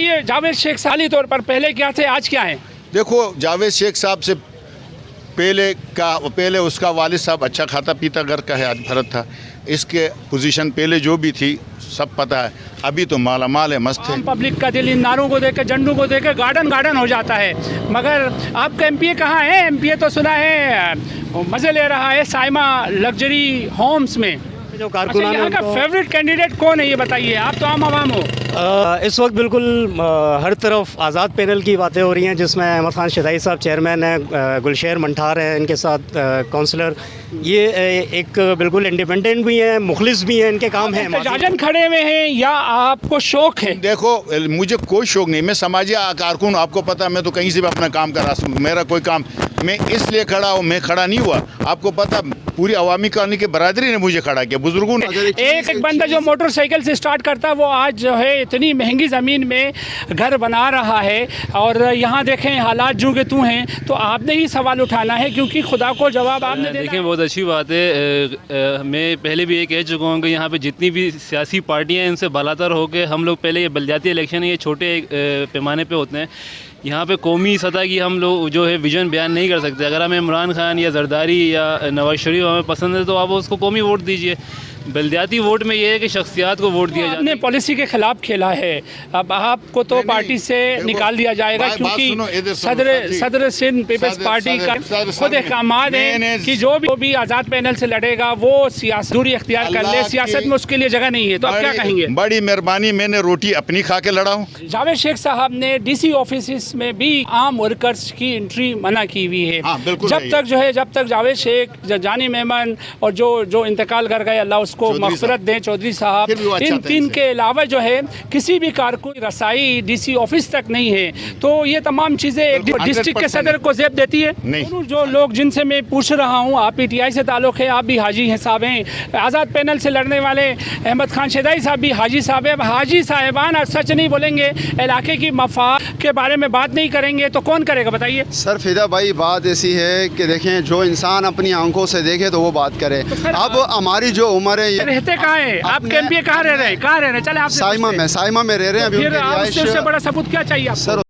ये जावेद शेख साली तौर पर पहले क्या थे, आज क्या है? देखो, जावेद शेख साहब से पहले उसका वालिद साहब अच्छा खाता पीता घर का है, आज भरत था। इसके पोजीशन पहले जो भी थी सब पता है। अभी तो माला माल है, मस्त है। पब्लिक का दिल इन नारों को देकर, झंडू को देकर गार्डन हो जाता है। मगर आपका एमपीए कहाँ है? एमपीए तो सुना है मज़े ले रहा है साइमा लग्जरी होम्स में। जो कारकुन अच्छा, यहाँ का फेवरेट कैंडिडेट कौन है ये बताइए, आप तो आम आवाम हो। इस वक्त बिल्कुल हर तरफ आज़ाद पैनल की बातें हो रही हैं, जिसमें अहमद खान शदाई साहब चेयरमैन हैं, गुलशेर मंठार हैं इनके साथ काउंसलर। ये एक बिल्कुल इंडिपेंडेंट भी हैं, मुखलिस भी हैं, इनके काम हैं। एहतजाजन खड़े हुए हैं या आपको शौक है? देखो, मुझे कोई शौक नहीं, मैं समाजी कारकुन, आपको पता है, मैं तो कहीं से भी अपना काम कर रहा हूँ। मेरा कोई काम मैं इसलिए खड़ा हूँ, मैं खड़ा नहीं हुआ, आपको पता पूरी अवामी कॉलोनी के बरादरी ने मुझे खड़ा किया, बुजुर्गों ने। एक बंदा जो मोटरसाइकिल से स्टार्ट करता है वो आज जो है इतनी महंगी ज़मीन में घर बना रहा है। और यहाँ देखें हालात जो के तू हैं, तो आपने ही सवाल उठाना है, क्योंकि खुदा को जवाब आपने देना। देखें, बहुत अच्छी बात है। मैं पहले भी ये कह चुका हूँ कि यहाँ पे जितनी भी सियासी पार्टियाँ हैं, इनसे बालातर होकर हम लोग पहले, ये बलदियाती इलेक्शन है, ये छोटे पैमाने पे होते हैं। यहाँ पे कौमी सतह की हम लोग जो है विजन बयान नहीं कर सकते। अगर हमें इमरान खान या जरदारी या नवाज शरीफ हमें पसंद है तो आप उसको कौमी वोट दीजिए। बलदियाती वोट में ये है कि शख्सियात को वोट दिया जाए। आपने पॉलिसी के खिलाफ खेला है, अब आपको तो पार्टी से निकाल दिया जाएगा, क्योंकि सदर सिंध पीपल्स पार्टी का खुद अहकामात है कि जो भी आज़ाद पैनल से लड़ेगा वो सियासत दूरी अख्तियार कर ले, सियासत में उसके लिए जगह नहीं है। तो आप क्या कहेंगे? बड़ी मेहरबानी, मैंने रोटी अपनी खा के लड़ा हूँ। जावेद शेख साहब ने डीसी ऑफिस में भी आम वर्कर्स की एंट्री मना की हुई है। जब तक जावेद शेख, जानी मेमन और जो इंतकाल कर गए, अल्लाह उसको मग़फ़िरत दें, चौधरी साहब, इन तीन के अलावा जो है किसी भी कारकुन की रसाई डीसी ऑफिस तक नहीं है। तो ये तमाम चीज़ें एक डिस्ट्रिक्ट के सदर को ज़ेब देती है। नहीं। जो लोग जिनसे मैं पूछ रहा हूँ, आप पीटीआई से ताल्लुक़ है, आप भी हाजी हैं साहब हैं, आज़ाद पैनल से लड़ने वाले अहमद खान शदाई साहब भी हाजी साहब हैं। हाजी साहिबान आज सच नहीं बोलेंगे, इलाके की मफाद के बारे में बात नहीं करेंगे, तो कौन करेगा बताइए? सर फिदा भाई, बात ऐसी है कि देखें, जो इंसान अपनी आंखों से देखे तो वो बात करे। अब हमारी जो उम्र है, रहते कहाँ हैं आप? एमपीए कहाँ रह रहे हैं? चले आप साइमा में रह रहे हैं अभी। फिर उससे बड़ा सबूत क्या चाहिए आपको? सर,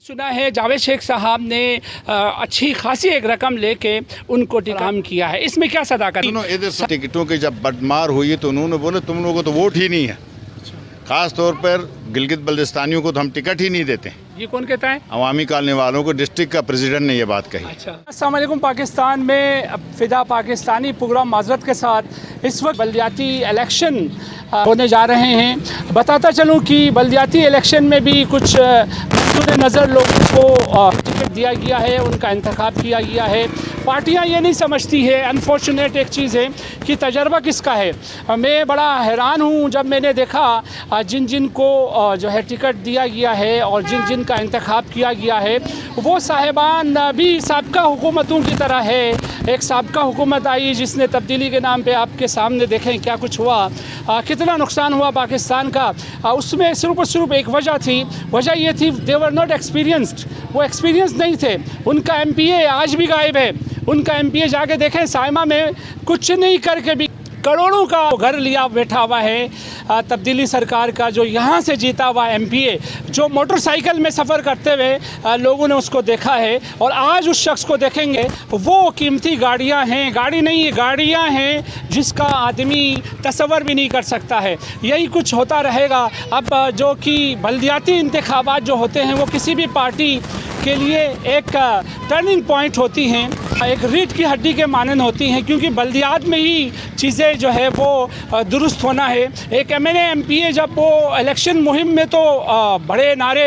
सुना है जावेद शेख साहब ने अच्छी खासी एक रकम लेके उनको टिकाम किया है, इसमें क्या सदाकत? टिकटों की जब बटमार हुई तो उन्होंने बोले तुम लोगों को तो वोट ही नहीं है, खास तौर पर गिलगित बल्तिस्तानियों को तो हम टिकट ही नहीं देते। ये कौन कहता है? अवामी कॉलोनी वालों को, डिस्ट्रिक्ट का प्रेसिडेंट ने ये बात कही। अच्छा, अस्सलाम वालेकुम। पाकिस्तान में फ़िदा पाकिस्तानी प्रोग्राम माजरत के साथ इस वक्त बल्दियाती इलेक्शन होने जा रहे हैं। बताता चलूँ कि बल्दियाती इलेक्शन में भी कुछ नज़र लोगों को टिकट दिया गया है, उनका इंतखाब किया गया है। पार्टियां ये नहीं समझती है, अनफॉर्चुनेट एक चीज़ है कि तजर्बा किसका है। मैं बड़ा हैरान हूँ जब मैंने देखा जिन को जो है टिकट दिया गया है और जिन का इंतखाब किया गया है, वो साहिबान भी साबका हुकूमतों की तरह है। एक साबका हुकूमत आई जिसने तब्दीली के नाम पे, आपके सामने देखें क्या कुछ हुआ, कितना नुकसान हुआ पाकिस्तान का। उसमें सिर्फ और सिर्फ एक वजह थी, वजह ये थी दे वर नॉट एक्सपीरियंस्ड, वो एक्सपीरियंस नहीं थे। उनका एमपीए आज भी गायब है। उनका एमपीए जाके देखें, साइमा में कुछ नहीं करके भी करोड़ों का घर लिया बैठा हुआ है। तब्दीली सरकार का जो यहाँ से जीता हुआ एमपीए, जो मोटरसाइकिल में सफ़र करते हुए लोगों ने उसको देखा है, और आज उस शख्स को देखेंगे, वो कीमती गाड़ियाँ हैं, गाड़ी नहीं है, गाड़ियाँ हैं जिसका आदमी तसव्वुर भी नहीं कर सकता है। यही कुछ होता रहेगा। अब जो कि बल्दियाती इंतखाबात जो होते हैं वो किसी भी पार्टी के लिए एक टर्निंग पॉइंट होती हैं, एक रीढ़ की हड्डी के मानन होती हैं, क्योंकि बल्दियात में ही चीज़ें जो है वो दुरुस्त होना है। एक एमएनए एमपीए जब वो इलेक्शन मुहिम में तो बड़े नारे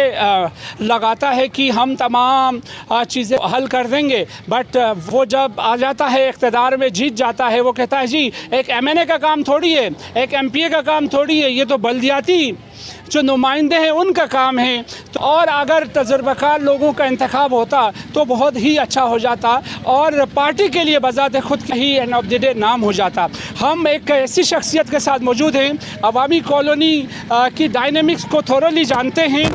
लगाता है कि हम तमाम चीज़ें हल कर देंगे, बट वो जब आ जाता है इक़्तिदार में, जीत जाता है, वो कहता है जी एक एमएनए का काम थोड़ी है, एक एमपीए का काम थोड़ी है, ये तो बल्दियाती जो नुमाइंदे हैं उनका काम है। तो और अगर तजर्बाकार लोगों का इंतखाब होता तो बहुत ही अच्छा हो जाता, और पार्टी के लिए बजाते खुद ही एंड ऑफ द डे नाम हो जाता। हम एक ऐसी शख्सियत के साथ मौजूद हैं, अवामी कॉलोनी की डायनेमिक्स को थोरली जानते हैं,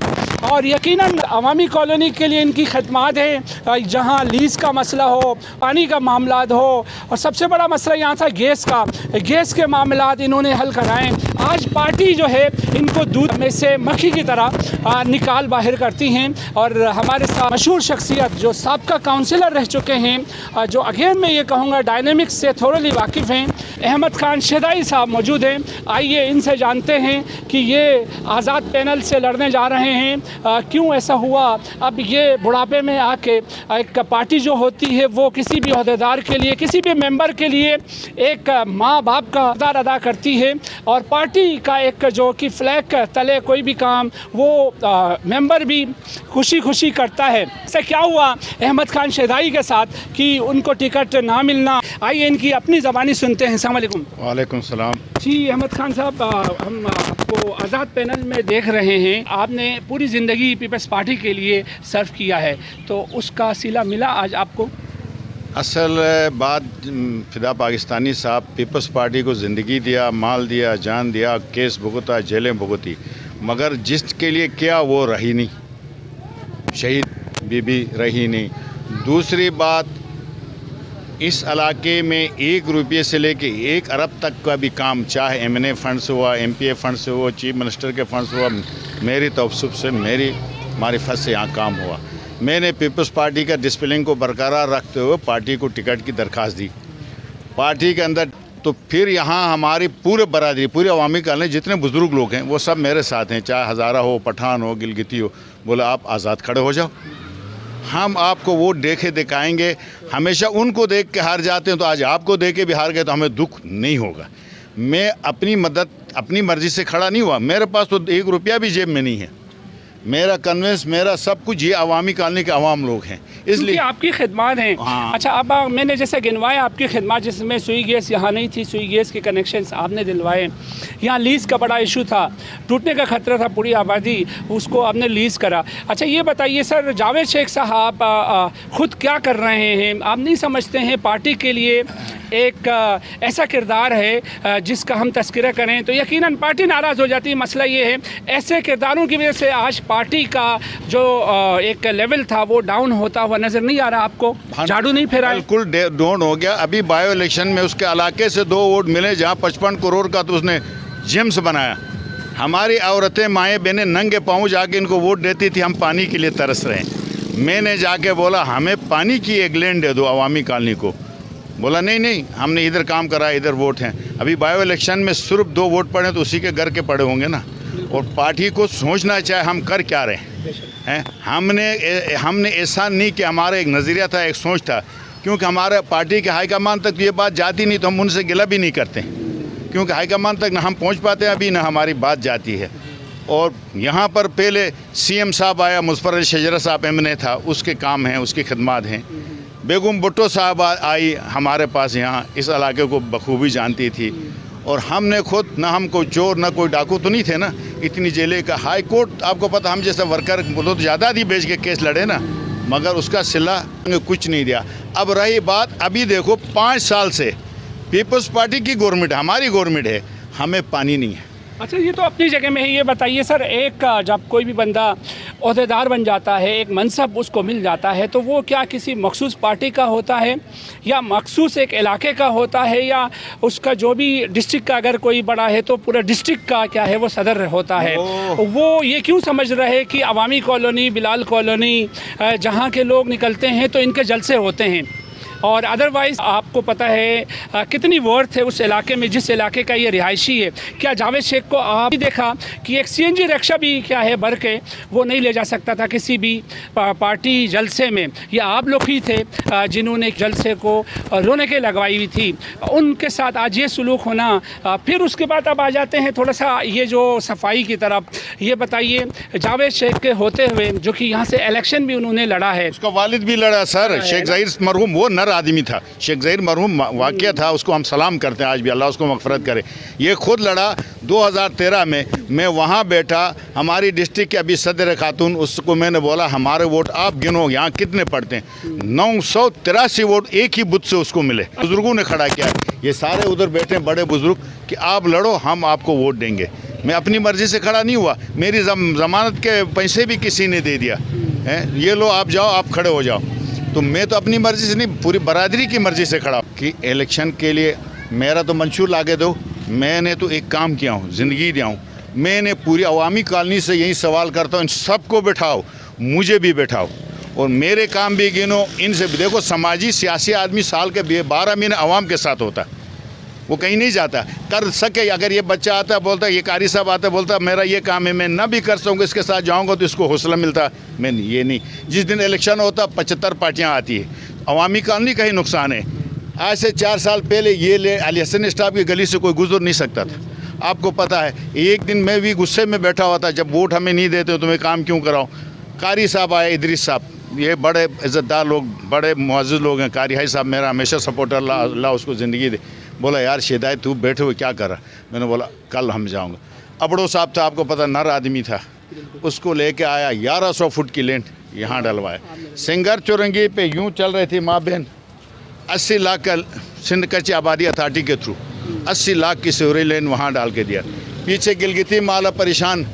और यकीनन अवामी कॉलोनी के लिए इनकी खदमात है, जहाँ लीज़ का मसला हो, पानी का मामला हो, और सबसे बड़ा मसला यहाँ था गैस के मामलात इन्होंने हल कराएं। आज पार्टी जो है इनको दूध में से मक्खी की तरह निकाल बाहर करती हैं। और हमारे साथ मशहूर शख्सियत जो साबका काउंसिलर रह चुके हैं, जो अगेन मैं ये कहूँगा डायनेमिक्स से थोड़ली वाकिफ़ हैं, अहमद खान शहदाई साहब मौजूद हैं। आइए इनसे जानते हैं कि ये आज़ाद पैनल से लड़ने जा रहे हैं, क्यों ऐसा हुआ। अब ये बुढ़ापे में आके एक पार्टी जो होती है वो किसी भी अहदेदार के लिए, किसी भी मेंबर के लिए एक माँ बाप का किरदार अदा करती है, और पार्टी का एक जो कि फ्लैग तले कोई भी काम वो मेंबर भी खुशी खुशी करता है। ऐसा क्या हुआ अहमद खान शहदाई के साथ कि उनको टिकट ना मिलना। आइए इनकी अपनी ज़बानी सुनते हैं। अस्सलाम वालेकुम। वालेकुम सलाम। जी अहमद खान साहब, हम आपको आज़ाद पैनल में देख रहे हैं। आपने पूरी ज़िंदगी पीपल्स पार्टी के लिए सर्व किया है, तो उसका सिला मिला आज आपको? असल बात, फिदा पाकिस्तानी साहब पीपल्स पार्टी को ज़िंदगी दिया, माल दिया, जान दिया, केस भुगता, जेलें भुगती, मगर जिसके लिए क्या वो रही नहीं, शहीद बीबी रही नहीं। दूसरी बात, इस इलाके में 1 रुपये से लेके 1 अरब तक का भी काम, चाहे एमएनए फंड से हुआ, एमपीए फंड से हुआ, चीफ मिनिस्टर के फंड से हुआ, मेरी तवस्सुब से, मेरी मारिफत से यहाँ काम हुआ। मैंने पीपल्स पार्टी का डिसिप्लिन को बरकरार रखते हुए पार्टी को टिकट की दरख्वास्त दी पार्टी के अंदर। तो फिर यहाँ हमारी पूरे बरादरी, पूरे अवामी कॉलोनी जितने बुज़ुर्ग लोग हैं वो सब मेरे साथ हैं, चाहे हज़ारा हो, पठान हो, गिलगिती हो। बोला आप आज़ाद खड़े हो जाओ, हम आपको वोट देके दिखाएंगे। हमेशा उनको देख के हार जाते हैं, तो आज आपको दे के भी हार गए तो हमें दुख नहीं होगा। मैं अपनी मदद अपनी मर्ज़ी से खड़ा नहीं हुआ, मेरे पास तो 1 रुपया भी जेब में नहीं है। मेरा कन्वेंस, मेरा सब कुछ ये अवामी कॉलोनी के अवाम लोग हैं, इसलिए आपकी खिदमत हैं। हाँ। अच्छा, अब मैंने जैसे गिनवाया आपकी खिदमत, जिसमें सुई गैस यहाँ नहीं थी, सुई गैस के कनेक्शंस आपने दिलवाए। यहाँ लीज़ का बड़ा इशू था, टूटने का खतरा था, पूरी आबादी, उसको आपने लीज़ करा। अच्छा ये बताइए सर, जावेद शेख साहब ख़ुद क्या कर रहे हैं? आप नहीं समझते हैं पार्टी के लिए एक ऐसा किरदार है जिसका हम तस्करा करें तो यकीनन पार्टी नाराज़ हो जाती है। मसला ये है, ऐसे किरदारों की वजह से आज पार्टी का जो एक लेवल था वो डाउन होता हुआ नज़र नहीं आ रहा आपको? झाड़ू नहीं फेरा? बिल्कुल डाउन हो गया। अभी बायो इलेक्शन में उसके इलाके से 2 वोट मिले, जहाँ 55 करोड़ का तो उसने जिम्स बनाया। हमारी औरतें, माएँ बहनें नंगे पाँव जाके इनको वोट देती थी, हम पानी के लिए तरस रहे हैं। मैंने जाके बोला हमें पानी की एक लेन दे दो अवामी कॉलोनी को। बोला नहीं, हमने इधर काम करा, इधर वोट हैं। अभी बायो इलेक्शन में सिर्फ 2 वोट पड़े तो उसी के घर के पड़े होंगे ना। और पार्टी को सोचना चाहिए हम कर क्या रहे हैं। हमने ऐसा नहीं कि हमारा एक नज़रिया था, एक सोच था, क्योंकि हमारे पार्टी के हाईकमान तक ये बात जाती नहीं तो हम उनसे गिला भी नहीं करते, क्योंकि हाईकमान तक ना हम पहुंच पाते हैं अभी, ना हमारी बात जाती है। और यहाँ पर पहले सीएम साहब आया, मुज़फ़्फ़र अली शजरा साहब एमएनए था, उसके काम हैं, उसकी खिदमत हैं। बेगम भुट्टो साहब आई हमारे पास, यहाँ इस इलाके को बखूबी जानती थी। और हमने खुद, ना हम कोई चोर ना कोई डाकू तो नहीं थे ना, इतनी जेलें का हाई कोर्ट आपको पता, हम जैसे वर्कर तो ज़्यादा दी बेच के केस लड़े ना, मगर उसका सिला कुछ नहीं दिया। अब रही बात, अभी देखो 5 साल से पीपल्स पार्टी की गवर्नमेंट, हमारी गवर्नमेंट है, हमें पानी नहीं है। अच्छा, ये तो अपनी जगह में है। ये बताइए सर, एक जब कोई भी बंदा ओहदेदार बन जाता है, एक मनसब उसको मिल जाता है, तो वो क्या किसी मखसूस पार्टी का होता है या मखसूस एक इलाके का होता है, या उसका जो भी डिस्ट्रिक्ट का अगर कोई बड़ा है तो पूरा डिस्ट्रिक्ट का क्या है वो सदर होता है? वो ये क्यों समझ रहे कि अवामी कॉलोनी, बिलाल कॉलोनी जहाँ के लोग निकलते हैं तो इनके जलसे होते हैं, और अदरवाइज़ आपको पता है कितनी वर्थ है उस इलाके में, जिस इलाके का ये रिहायशी है। क्या जावेद शेख को आप देखा कि एक सीएनजी रिक्शा भी क्या है भर के वो नहीं ले जा सकता था किसी भी पार्टी जलसे में? ये आप लोग ही थे जिन्होंने जलसे को रौनकें लगवाई हुई थी, उनके साथ आज ये सलूक होना। फिर उसके बाद अब आ जाते हैं थोड़ा सा ये जो सफाई की तरफ। ये बताइए, जावेद शेख के होते हुए जो कि यहाँ से इलेक्शन भी उन्होंने लड़ा है, उसका वालिद भी लड़ा सर, शेख ज़हीर मरहूम, वो नर आदमी था, शेख ज़हीर मरहूम वाक़या था, उसको हम सलाम करते हैं आज भी, अल्लाह उसको मग़फ़िरत करे। ये खुद लड़ा 2013 में, मैं वहाँ बैठा, हमारी डिस्ट्रिक्ट के अभी सदर खातून, उसको मैंने बोला हमारे वोट आप गिनो, यहाँ कितने पड़ते हैं? 983 वोट एक ही बुथ से उसको मिले। बुज़ुर्गों ने खड़ा किया, ये सारे उधर बैठे बड़े बुज़ुर्ग कि आप लड़ो, हम आपको वोट देंगे। मैं अपनी मर्ज़ी से खड़ा नहीं हुआ, मेरी ज़मानत के पैसे भी किसी ने दे दिया है, ये लो आप जाओ, आप खड़े हो जाओ। तो मैं तो अपनी मर्ज़ी से नहीं, पूरी बरादरी की मर्ज़ी से खड़ा कि इलेक्शन के लिए मेरा तो मंशूर लागे दो। मैंने तो एक काम किया हूँ, ज़िंदगी दिया हूँ। मैंने पूरी अवामी कॉलोनी से यही सवाल करता हूँ, इन सबको बैठाओ, मुझे भी बैठाओ और मेरे काम भी गिनो, इनसे भी। देखो, समाजी सियासी आदमी साल के 12 महीने अवाम के साथ होता, वो कहीं नहीं जाता। कर सके, अगर ये बच्चा आता बोलता, ये कारी साहब आता बोलता मेरा ये काम है, मैं ना भी कर सकूँगा, इसके साथ जाऊँगा तो इसको हौसला मिलता। मैं ये नहीं, जिस दिन इलेक्शन होता 75 पार्टियाँ आती है, अवामी कॉलोनी का ही नुकसान है। आज से 4 साल पहले ये अली हसन स्टाफ की गली से कोई गुजर नहीं सकता था, आपको पता है। एक दिन मैं भी गुस्से में बैठा हुआ था, जब वोट हमें नहीं देते तो मैं काम क्यों कराऊँ। कारी साहब आए, इदरीस साहब, ये बड़े इज़्ज़तदार लोग, बड़े मुअज़्ज़ज़ लोग हैं। कारी भाई साहब मेरा हमेशा सपोर्टर, अल्लाह उसको ज़िंदगी दे। बोला यार शिदायत तू बैठे हुए क्या कर रहा। मैंने बोला कल हम जाऊँगा। अबड़ो साहब था, आपको पता, नर आदमी था, उसको लेके आया, 1100 फुट की लेंट यहाँ डलवाया। सिंगर चौरंगी पे यूँ चल रही थी माँ बहन, 80 लाख का सिंध कच्ची आबादी अथॉरिटी के थ्रू 80 लाख की सीवरेज लेन वहाँ डाल के दिया। पीछे गिलगिती माला परेशान,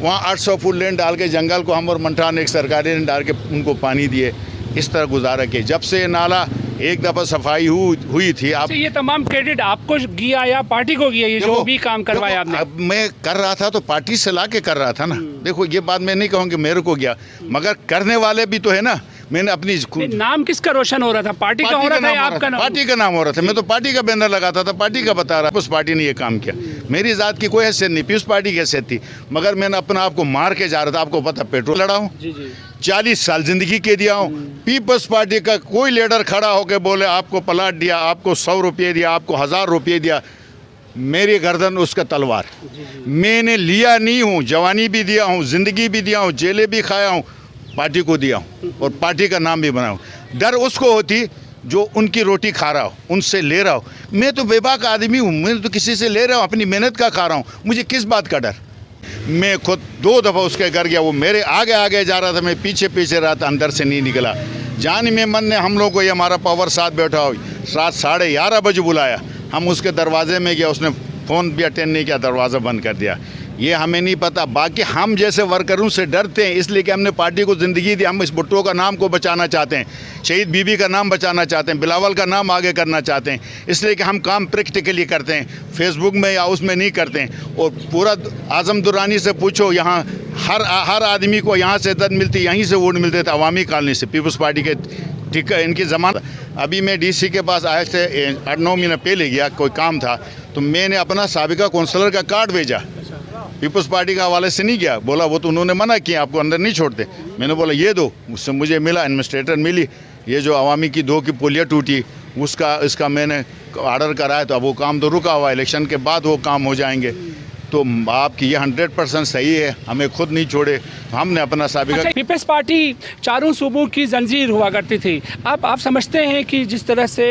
वहाँ 800 फुट लेन डाल के जंगल को हम और मंठा ने एक सरकारी लेन डाल के उनको पानी दिए। इस तरह गुजारा किया। जब से ये नाला एक दफ़ा सफाई हुई थी। आप ये तमाम क्रेडिट आपको गया या पार्टी को गया, ये जो भी काम करवाया आपने? अब मैं कर रहा था तो पार्टी से ला के कर रहा था ना। देखो, ये बात मैं नहीं कहूँगी मेरे को गया, मगर करने वाले भी तो है ना। मैंने अपनी नाम किसका रोशन हो रहा था? पार्टी का हो रहा था या आपका नाम? पार्टी का नाम हो रहा था। मैं तो पार्टी का बैनर लगाता था, पार्टी का बता रहा। उस पार्टी ने ये काम किया, मेरी ज़ात की कोई हैसियत नहीं, पीस पार्टी की हैसियत थी, मगर मैंने अपने आप को मार के जा रहा था। आपको पता, पेट्रोल लड़ा हूँ, 40 साल ज़िंदगी के दिया हूँ। पीपल्स पार्टी का कोई लीडर खड़ा होकर बोले आपको प्लाट दिया, आपको 100 रुपये दिया, आपको 1000 रुपये दिया, मेरी गर्दन उसका तलवार। मैंने लिया नहीं हूँ, जवानी भी दिया हूँ, ज़िंदगी भी दिया हूँ, जेलें भी खाया हूँ, पार्टी को दिया हूँ और पार्टी का नाम भी बनाऊँ। डर उसको होती जो उनकी रोटी खा रहा हो, उनसे ले रहा हो। मैं तो बेबाक आदमी हूँ, मैं तो किसी से ले रहा हूँ, अपनी मेहनत का खा रहा हूँ, मुझे किस बात का डर। मैं खुद 2 दफ़ा उसके घर गया, वो मेरे आगे आगे जा रहा था, मैं पीछे पीछे रहा था, अंदर से नहीं निकला। जान में मन ने हम लोग को, ये हमारा पावर साथ बैठा हो, रात 11:30 बजे बुलाया, हम उसके दरवाजे में गया, उसने फ़ोन भी अटेंड नहीं किया, दरवाज़ा बंद कर दिया। ये हमें नहीं पता, बाकी हम जैसे वर्करों से डरते हैं, इसलिए कि हमने पार्टी को ज़िंदगी दी। हम इस भुट्टो का नाम को बचाना चाहते हैं, शहीद बीबी का नाम बचाना चाहते हैं, बिलावल का नाम आगे करना चाहते हैं, इसलिए कि हम काम प्रैक्टिकली करते हैं, फेसबुक में या उसमें नहीं करते हैं। और पूरा आज़म दुरानी से पूछो, यहाँ हर आदमी को यहाँ से इज्जत मिलती, यहीं से वोट मिलते थे, अवामी कॉलोनी से, पीपल्स पार्टी के। ठीक है, इनकी ज़मानत। अभी मैं DC के पास आए थे 8-9 महीने पहले गया, कोई काम था, तो मैंने अपना साबिका काउंसलर का कार्ड भेजा, पीपल्स पार्टी का हवाले से नहीं गया। बोला वो तो उन्होंने मना किया, आपको अंदर नहीं छोड़ते। मैंने बोला ये दो, उससे मुझे मिला, एडमिनिस्ट्रेटर मिली। ये जो अवामी की 2 की पुलिया टूटी, इसका मैंने ऑर्डर कराया, तो अब वो काम तो रुका हुआ, इलेक्शन के बाद वो काम हो जाएंगे। तो आपकी ये 100% सही है, हमें खुद नहीं छोड़े, हमने अपना साबिका। अच्छा, पीपल्स पार्टी चारों सूबों की जंजीर हुआ करती थी। अब आप समझते हैं कि जिस तरह से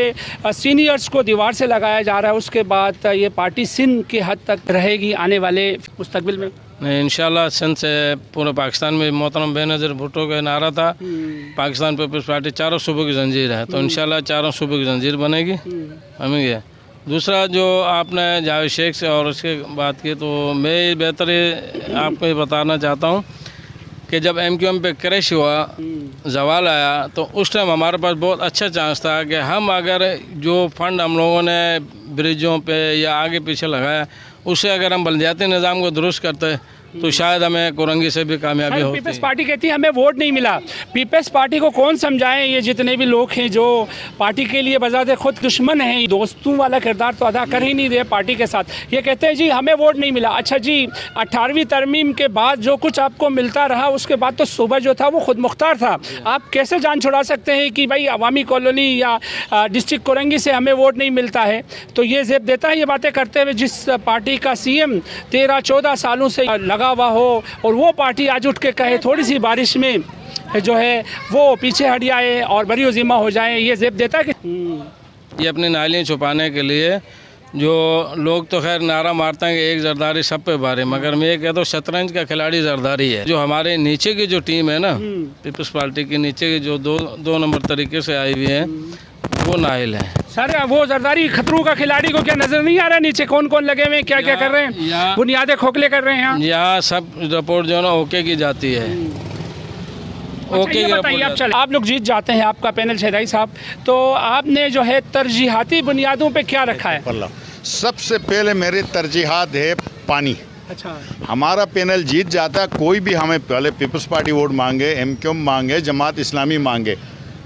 सीनियर्स को दीवार से लगाया जा रहा है, उसके बाद ये पार्टी सिंध की हद तक रहेगी आने वाले मुस्तकबिल में? नहीं, इंशाल्लाह सिंध से पूरे पाकिस्तान में मोहतरम बेनज़ीर भुट्टो का नारा था, पाकिस्तान पीपल्स पार्टी चारों सूबों की जंजीर है, तो इंशाल्लाह चारों सूबों की जंजीर बनेगी। हमें ये दूसरा जो आपने जावेद शेख से और उसके बात की, तो मैं बेहतर आपको ये बताना चाहता हूँ कि जब MQM पे क्रैश हुआ, जवाल आया, तो उस टाइम हमारे पास बहुत अच्छा चांस था कि हम अगर जो फंड हम लोगों ने ब्रिजों पे या आगे पीछे लगाया, उससे अगर हम बलदियाती निज़ाम को दुरुस्त करते तो शायद हमें कोरंगी से भी कामयाबी होती। पीपल्स पार्टी कहती है हमें वोट नहीं मिला। पीपल्स पार्टी को कौन समझाएं, ये जितने भी लोग हैं जो पार्टी के लिए बजाते खुद दुश्मन हैं, दोस्तों वाला किरदार तो अदा कर ही नहीं रहे पार्टी के साथ। ये कहते हैं जी हमें वोट नहीं मिला। अच्छा जी, 18वीं तरमीम के बाद जो कुछ आपको मिलता रहा, उसके बाद तो सूबा जो था वो खुद मुख्तार था। आप कैसे जान छुड़ा सकते हैं कि भाई अवामी कॉलोनी या डिस्ट्रिक्ट कोरंगी से हमें वोट नहीं मिलता है? तो ये ज़ेब देता है ये बातें करते हुए, जिस पार्टी का CM 13-14 सालों से लगा हुआ हो, और वो पार्टी आज उठ के कहे थोड़ी सी बारिश में जो है वो पीछे हट जाए और बरी उज़ीमा हो जाए, ये ज़ेब देता है कि ये अपनी नालियाँ छुपाने के लिए जो लोग तो खैर नारा मारते हैं कि एक जरदारी सब पे भारी, मगर मैं ये कहता हूँ शतरंज का खिलाड़ी जरदारी है। जो हमारे नीचे की जो टीम है ना, पीपल्स पार्टी की नीचे की जो दो नंबर तरीके से आई हुई है, वो नाइल हैं। सर वो जरदारी खतरों का खिलाड़ी को क्या नजर नहीं आ रहा नीचे कौन कौन लगे हुए हैं, क्या क्या कर रहे हैं, बुनियादें खोखले कर रहे हैं यहाँ? यहाँ सब रिपोर्ट जो है ना ओके की जाती है। ओके ये बताइए आप, चले आप लोग जीत जाते हैं, आपका पैनल शहदाई साहब, तो आपने जो है तरजीहाती बुनियादों पे क्या रखा है? सबसे पहले मेरे तरजीहात है पानी। अच्छा, हमारा पैनल जीत जाता है, कोई भी हमें पहले पीपल्स पार्टी वोट मांगे, एमक्यूएम मांगे, जमात इस्लामी मांगे,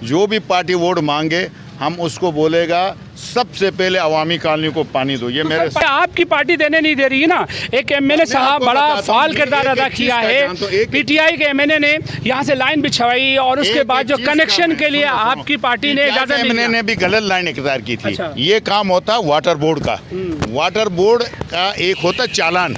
जो भी पार्टी वोट मांगे हम उसको बोलेगा सबसे पहले अवामी कॉलोनी को पानी दो। ये मेरे आपकी पार्टी देने नहीं दे रही है ना। एक एमएनए साहब बड़ा फाल किरदार अदा किया है, पीटीआई के एमएनए ने यहाँ से लाइन बिछवाई और उसके बाद जो कनेक्शन के लिए आपकी पार्टी ने इजाजत नहीं दी। ने भी गलत लाइन इख्तियार की थी। ये काम होता वाटर बोर्ड का, वाटर बोर्ड का एक होता चालान।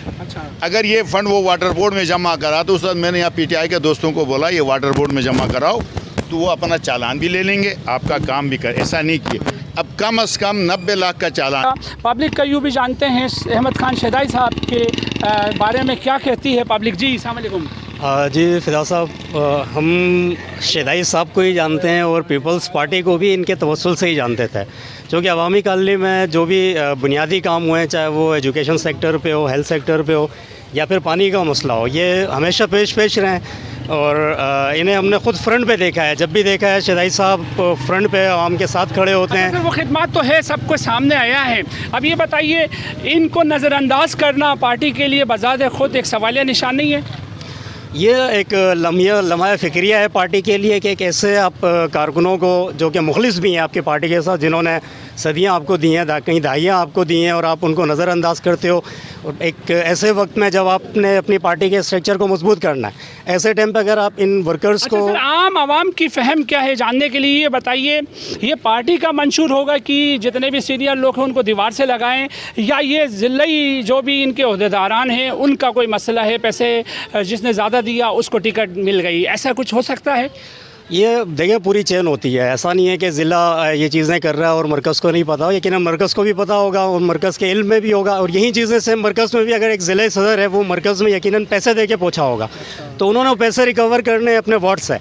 अगर ये फंड वो वाटर बोर्ड में जमा करा तो उस वक्त मैंने यहाँ पीटीआई के दोस्तों को बोला ये वाटर बोर्ड में जमा कराओ तो वो अपना चालान भी ले लेंगे, आपका काम भी कर। ऐसा नहीं किया, अब कम से कम 90 लाख का चालान। पब्लिक का यूँ भी जानते हैं अहमद खान शहदाई साहब के बारे में क्या कहती है पब्लिक? जी अस्सलाम वालेकुम। जी फिदा साहब, हम शहदाई साहब को ही जानते हैं और पीपल्स पार्टी को भी इनके तवस्सुल से ही जानते थे, क्योंकि अवामी कॉलोनी में जो भी बुनियादी काम हुए, चाहे वो एजुकेशन सेक्टर पे हो, हेल्थ सेक्टर पे हो या फिर पानी का मसला हो, ये हमेशा पेश रहे और इन्हें हमने ख़ुद फ्रंट पे देखा है। जब भी देखा है शहदाई साहब फ्रंट पे आवाम के साथ खड़े होते हैं। वो खिदमत तो है, सबको सामने आया है। अब ये बताइए, इनको नज़रअंदाज करना पार्टी के लिए बजाते खुद एक सवालिया निशान नहीं है? ये एक लम्हा फ़िक्रिया है पार्टी के लिए कि एक ऐसे आप कारकुनों को जो कि मुखलिस भी हैं आपकी पार्टी के साथ, जिन्होंने सदियां आपको दी हैं, कई दहाइयाँ आपको दी हैं और आप उनको नज़रअंदाज करते हो। और एक ऐसे वक्त में जब आपने अपनी पार्टी के स्ट्रक्चर को मजबूत करना है, ऐसे टाइम पर अगर आप इन वर्कर्स को सर, आम आवाम की फ़हम क्या है जानने के लिए ये बताइए, ये पार्टी का मंशूर होगा कि जितने भी सीनियर लोग हैं उनको दीवार से लगाएं, या ये ज़िल्लई जो भी इनके ओहदेदारान हैं उनका कोई मसला है, पैसे जिसने ज़्यादा दिया उसको टिकट मिल गई, ऐसा कुछ हो सकता है? ये देखिए पूरी चेन होती है, ऐसा नहीं है कि ज़िला ये चीज़ें कर रहा है और मरकज़ को नहीं पता हो, लेकिन मरकज़ को भी पता होगा और मरकज़ के इल्म में भी होगा। और यही चीज़ें सेम मरकज़ में भी, अगर एक ज़िले सदर है वो मरकज़ में यकीनन पैसे दे के पहुँचा होगा, तो उन्होंने पैसे रिकवर करने अपने वार्ड से,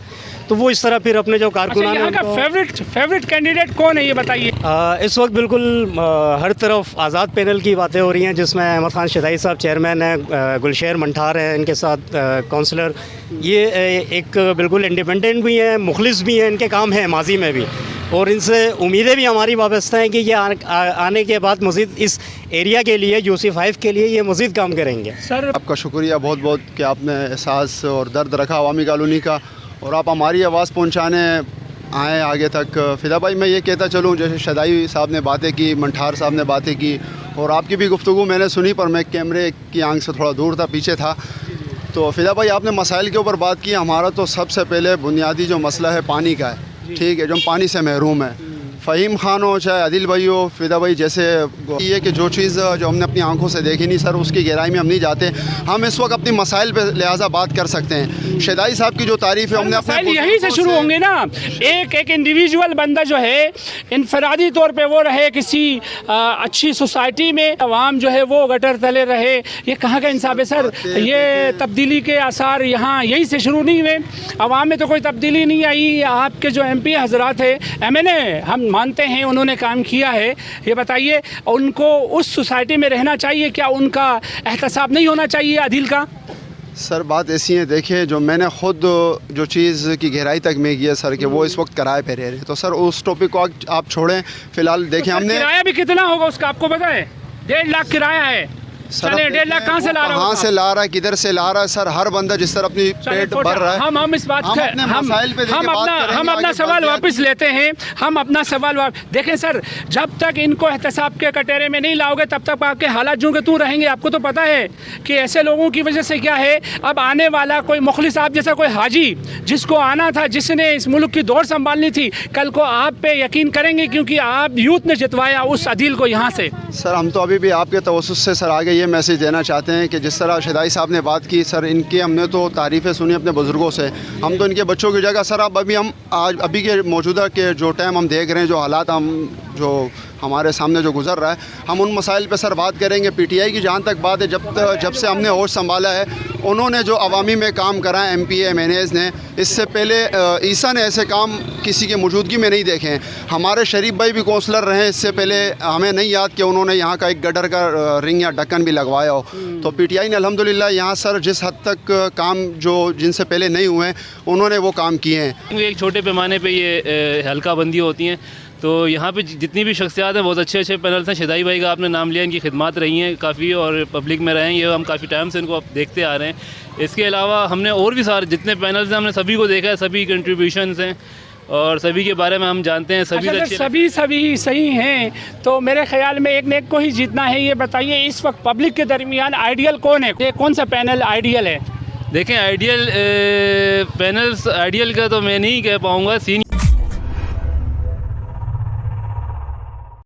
तो वो इस तरह फिर अपने जो कारकुनान यहाँ का फेवरेट कैंडिडेट कौन है ये बताइए? इस वक्त बिल्कुल हर तरफ आज़ाद पैनल की बातें हो रही हैं, जिसमें अहमद खान शहदाई साहब चेयरमैन हैं, गुलशेर मंठार हैं इनके साथ काउंसलर। ये एक बिल्कुल इंडिपेंडेंट भी हैं, मुखलिस भी हैं, इनके काम हैं माजी में भी, और इनसे उम्मीदें भी हमारी वाबस्ता हैं कि ये आने के बाद मज़ीद इस एरिया के लिए, UC5 के लिए ये मज़ीद काम करेंगे। सर आपका शुक्रिया बहुत बहुत कि आपने एहसास और दर्द रखा अवामी कॉलोनी का और आप हमारी आवाज़ पहुंचाने आए आगे तक। फ़िदा भाई, मैं ये कहता चलूँ, जैसे शहदाई साहब ने बातें की, मंठार साहब ने बातें की और आपकी भी गुफ्तगू मैंने सुनी, पर मैं कैमरे की आंख से थोड़ा दूर था, पीछे था। तो फ़िदा भाई, आपने मसाइल के ऊपर बात की। हमारा तो सबसे पहले बुनियादी जो मसला है पानी का है, ठीक है, जो हम पानी से महरूम है। फ़हीम खान हो चाहे आदिल भाई हो, फ़िदा भाई, जैसे ये कि जो चीज़ जो हमने अपनी आंखों से देखी नहीं सर, उसकी गहराई में हम नहीं जाते। हम इस वक्त अपनी मसाइल पे लिहाजा बात कर सकते हैं। शहदाई साहब की जो तारीफ़ है हमने अपने यहीं से शुरू होंगे ना। एक इंडिविजुअल बंदा जो है इनफरादी तौर पे वो रहे किसी अच्छी सोसाइटी में, अवाम जो है वो गटर तले रहे, ये कहाँ का इंसाफ है सर? ये तब्दीली के आसार यहाँ यहीं से शुरू नहीं हुए। अवाम में तो कोई तब्दीली नहीं आई। आपके जो MP हजरात है, MNA, हम मानते हैं उन्होंने काम किया है, ये बताइए उनको उस सोसाइटी में रहना चाहिए क्या? उनका एहतसाब नहीं होना चाहिए आदिल का? सर बात ऐसी है, देखिए, जो मैंने ख़ुद जो चीज़ की गहराई तक में की है सर, कि वो इस वक्त किराए पे रह रहे हैं, तो सर उस टॉपिक को आप छोड़ें फ़िलहाल। देखिए, हमने किराया भी कितना होगा उसका आपको पता है? 1.5 लाख किराया है। सर 1.5 लाख कहाँ से ला रहा है? कहाँ से ला रहा है, किधर से ला रहा है? सर हर बंदा जिस तरह अपनी पेट भर रहा है, हम इस बात हम अपना सवाल वापस लेते हैं। हम अपना सवाल देखें सर, जब तक इनको एहतसाब के कटहरे में नहीं लाओगे तब तक आपके हालात जो के तू रहेंगे। आपको तो पता है कि ऐसे लोगों की वजह से क्या है, अब आने वाला कोई मुखलिस आप जैसा कोई हाजी जिसको आना था, जिसने इस मुल्क की दौड़ संभालनी थी, कल को आप पे यकीन करेंगे क्योंकि आप यूथ ने जितवाया उस अदील को यहाँ से। सर हम तो अभी भी आपके तवस्सुस से सर आगे ये मैसेज देना चाहते हैं कि जिस तरह शहदाई साहब ने बात की सर, इनकी हमने तो तारीफ़ें सुनी अपने बुज़ुर्गों से, हम तो इनके बच्चों की जगह सर, अब अभी हम आज अभी के मौजूदा के जो टाइम हम देख रहे हैं, जो हालात हम जो हमारे सामने जो गुज़र रहा है, हम उन मसाइल पे सर बात करेंगे। पीटीआई की जहाँ तक बात है, जब से हमने होश संभाला है, उन्होंने जो अवामी में काम करा है एमपी एमएनएज़ ने, इससे पहले ईसा ने ऐसे काम किसी की मौजूदगी में नहीं देखे हैं। हमारे शरीफ भाई भी काउंसलर रहे, इससे पहले हमें नहीं याद कि उन्होंने यहाँ का एक गटर का रिंग या ढक्कन भी लगवाया हो। तो पीटीआई ने अल्हम्दुलिल्लाह यहाँ सर जिस हद तक काम जो जिनसे पहले नहीं हुए हैं, उन्होंने वो काम किए हैं। एक छोटे पैमाने पे ये हल्का बंदी होती हैं, तो यहाँ पे जितनी भी शख्सियात हैं बहुत अच्छे अच्छे पैनल्स हैं। शदाई भाई का आपने नाम लिया, इनकी खिदमत रही हैं काफ़ी और पब्लिक में रहे हैं, ये हम काफ़ी टाइम से इनको अब देखते आ रहे हैं। इसके अलावा हमने और भी सारे जितने पैनल्स हैं, हमने सभी को देखा है, सभी कंट्रीब्यूशंस हैं और सभी के बारे में हम जानते हैं। सभी अच्छा, सभी सही हैं, तो मेरे ख्याल में एक नेक को ही जीतना है। ये बताइए इस वक्त पब्लिक के दरमियान आइडियल कौन है, ये कौन सा पैनल आइडियल है? देखें, आइडियल पैनल्स, आइडियल का तो मैं नहीं कह पाऊँगा।